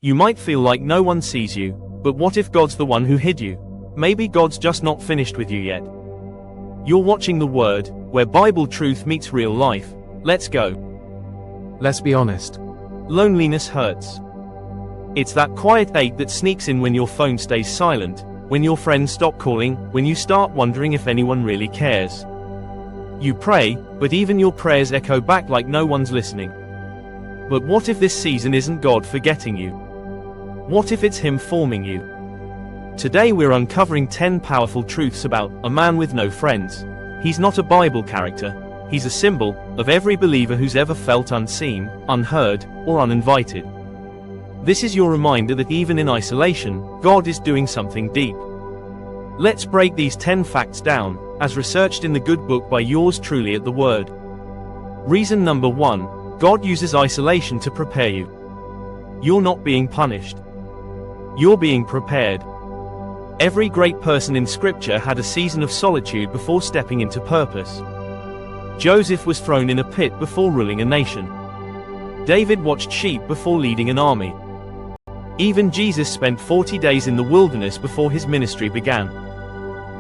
You might feel like no one sees you, but what if God's the one who hid you? Maybe God's just not finished with you yet. You're watching The Word, where Bible truth meets real life. Let's go. Let's be honest. Loneliness hurts. It's that quiet ache that sneaks in when your phone stays silent, when your friends stop calling, when you start wondering if anyone really cares. You pray, but even your prayers echo back like no one's listening. But what if this season isn't God forgetting you? What if it's Him forming you? Today we're uncovering 10 powerful truths about a man with no friends. He's not a Bible character. He's a symbol of every believer who's ever felt unseen, unheard, or uninvited. This is your reminder that even in isolation, God is doing something deep. Let's break these 10 facts down, as researched in the good book by yours truly at The Word. Reason number 1, God uses isolation to prepare you. You're not being punished. You're being prepared. Every great person in Scripture had a season of solitude before stepping into purpose. Joseph was thrown in a pit before ruling a nation. David watched sheep before leading an army. Even Jesus spent 40 days in the wilderness before his ministry began.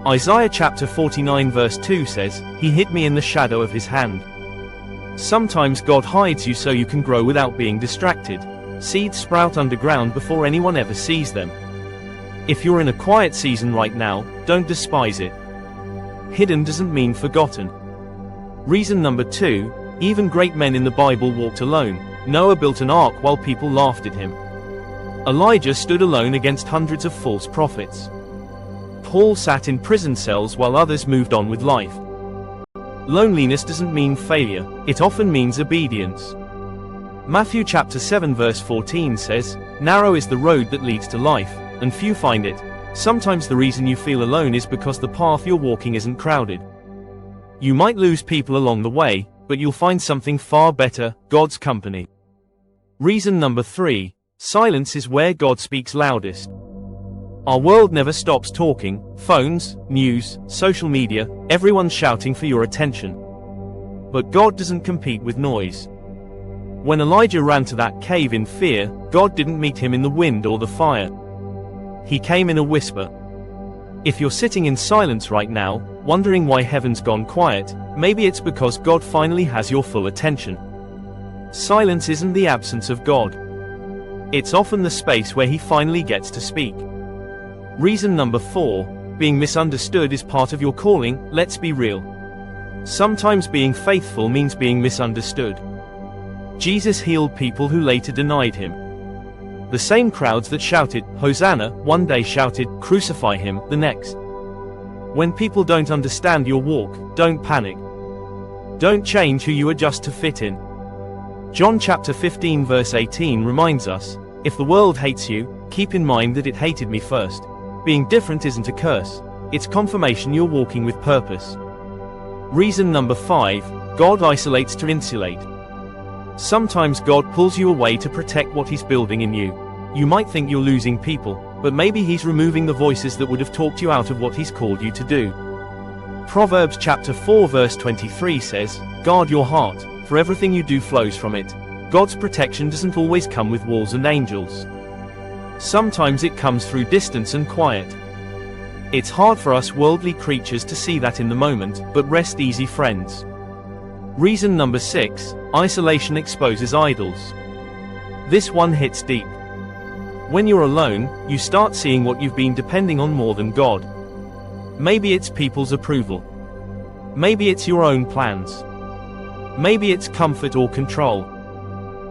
Isaiah chapter 49 verse 2 says, "He hid me in the shadow of his hand." Sometimes God hides you so you can grow without being distracted. Seeds sprout underground before anyone ever sees them. If you're in a quiet season right now, don't despise it. Hidden doesn't mean forgotten. Reason number 2, even great men in the Bible walked alone. Noah built an ark while people laughed at him. Elijah stood alone against hundreds of false prophets. Paul sat in prison cells while others moved on with life. Loneliness doesn't mean failure, it often means obedience. Matthew chapter 7 verse 14 says, "Narrow is the road that leads to life, and few find it." Sometimes the reason you feel alone is because the path you're walking isn't crowded. You might lose people along the way, but you'll find something far better, God's company. Reason number 3, silence is where God speaks loudest. Our world never stops talking, phones, news, social media, everyone's shouting for your attention. But God doesn't compete with noise. When Elijah ran to that cave in fear, God didn't meet him in the wind or the fire. He came in a whisper. If you're sitting in silence right now, wondering why heaven's gone quiet, maybe it's because God finally has your full attention. Silence isn't the absence of God. It's often the space where He finally gets to speak. Reason number 4, being misunderstood is part of your calling. Let's be real. Sometimes being faithful means being misunderstood. Jesus healed people who later denied Him. The same crowds that shouted, "Hosanna," one day shouted, "Crucify Him," the next. When people don't understand your walk, don't panic. Don't change who you are just to fit in. John chapter 15 verse 18 reminds us, "If the world hates you, keep in mind that it hated me first." Being different isn't a curse, it's confirmation you're walking with purpose. Reason number 5, God isolates to insulate. Sometimes God pulls you away to protect what He's building in you. You might think you're losing people, but maybe He's removing the voices that would have talked you out of what He's called you to do. Proverbs chapter 4 verse 23 says, "Guard your heart, for everything you do flows from it." God's protection doesn't always come with walls and angels. Sometimes it comes through distance and quiet. It's hard for us worldly creatures to see that in the moment, but rest easy, friends. Reason number 6, isolation exposes idols. This one hits deep. When you're alone, you start seeing what you've been depending on more than God. Maybe it's people's approval. Maybe it's your own plans. Maybe it's comfort or control.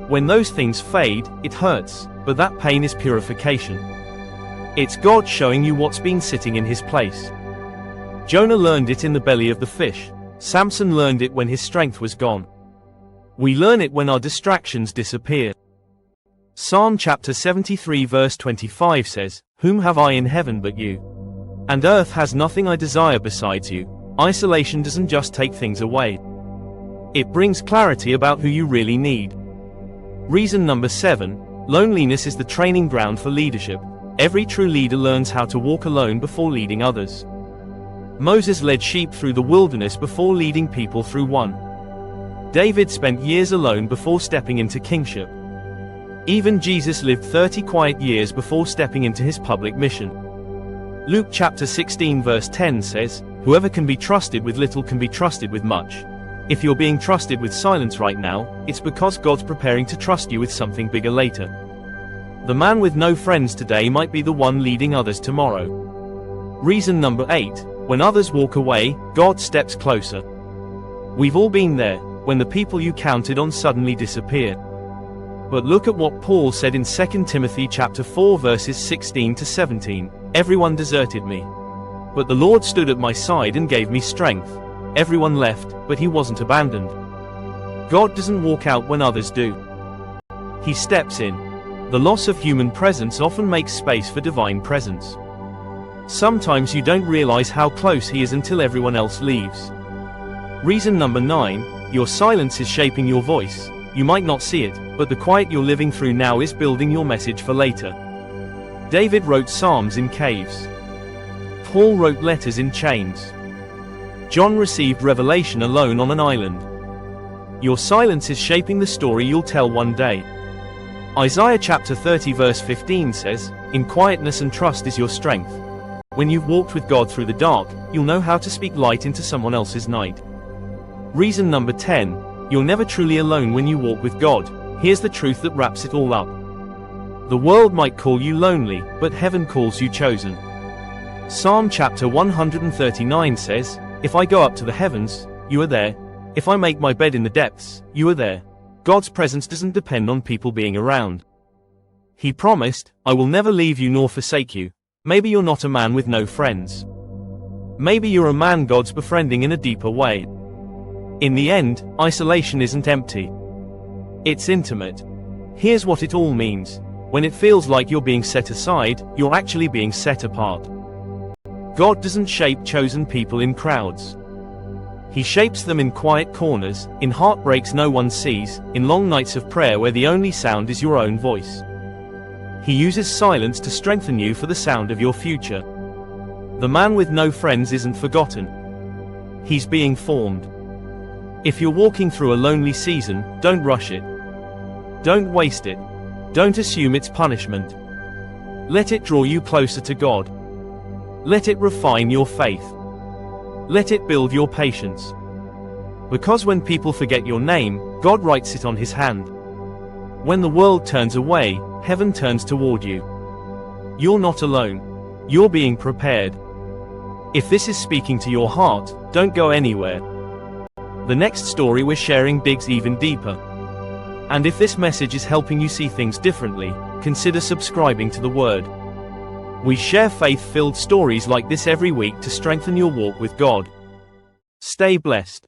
When those things fade, it hurts, but that pain is purification. It's God showing you what's been sitting in His place. Jonah learned it in the belly of the fish. Samson learned it when his strength was gone. We learn it when our distractions disappear. Psalm chapter 73 verse 25 says, "Whom have I in heaven but you? And earth has nothing I desire besides you." Isolation doesn't just take things away. It brings clarity about who you really need. Reason number 7, loneliness is the training ground for leadership. Every true leader learns how to walk alone before leading others. Moses led sheep through the wilderness before leading people through one. David spent years alone before stepping into kingship. Even Jesus lived 30 quiet years before stepping into his public mission. Luke chapter 16 verse 10 says, "Whoever can be trusted with little can be trusted with much." If you're being trusted with silence right now, it's because God's preparing to trust you with something bigger later. The man with no friends today might be the one leading others tomorrow. Reason number 8, when others walk away, God steps closer. We've all been there, when the people you counted on suddenly disappear. But look at what Paul said in 2 Timothy chapter 4 verses 16 to 17. "Everyone deserted me. But the Lord stood at my side and gave me strength. Everyone left, but he wasn't abandoned." God doesn't walk out when others do. He steps in. The loss of human presence often makes space for divine presence. Sometimes you don't realize how close he is until everyone else leaves. Reason number 9, your silence is shaping your voice. You might not see it, but the quiet you're living through now is building your message for later. David wrote psalms in caves. Paul wrote letters in chains. John received revelation alone on an island. Your silence is shaping the story you'll tell one day. Isaiah chapter 30 verse 15 says, "In quietness and trust is your strength." When you've walked with God through the dark, you'll know how to speak light into someone else's night. Reason number 10, you're never truly alone when you walk with God. Here's the truth that wraps it all up. The world might call you lonely, but heaven calls you chosen. Psalm chapter 139 says, "If I go up to the heavens, you are there. If I make my bed in the depths, you are there." God's presence doesn't depend on people being around. He promised, "I will never leave you nor forsake you." Maybe you're not a man with no friends. Maybe you're a man God's befriending in a deeper way. In the end, isolation isn't empty. It's intimate. Here's what it all means. When it feels like you're being set aside, you're actually being set apart. God doesn't shape chosen people in crowds. He shapes them in quiet corners, in heartbreaks no one sees, in long nights of prayer where the only sound is your own voice. He uses silence to strengthen you for the sound of your future. The man with no friends isn't forgotten. He's being formed. If you're walking through a lonely season, don't rush it. Don't waste it. Don't assume it's punishment. Let it draw you closer to God. Let it refine your faith. Let it build your patience. Because when people forget your name, God writes it on his hand. When the world turns away, heaven turns toward you. You're not alone. You're being prepared. If this is speaking to your heart, don't go anywhere. The next story we're sharing digs even deeper. And if this message is helping you see things differently, consider subscribing to the Word. We share faith-filled stories like this every week to strengthen your walk with God. Stay blessed.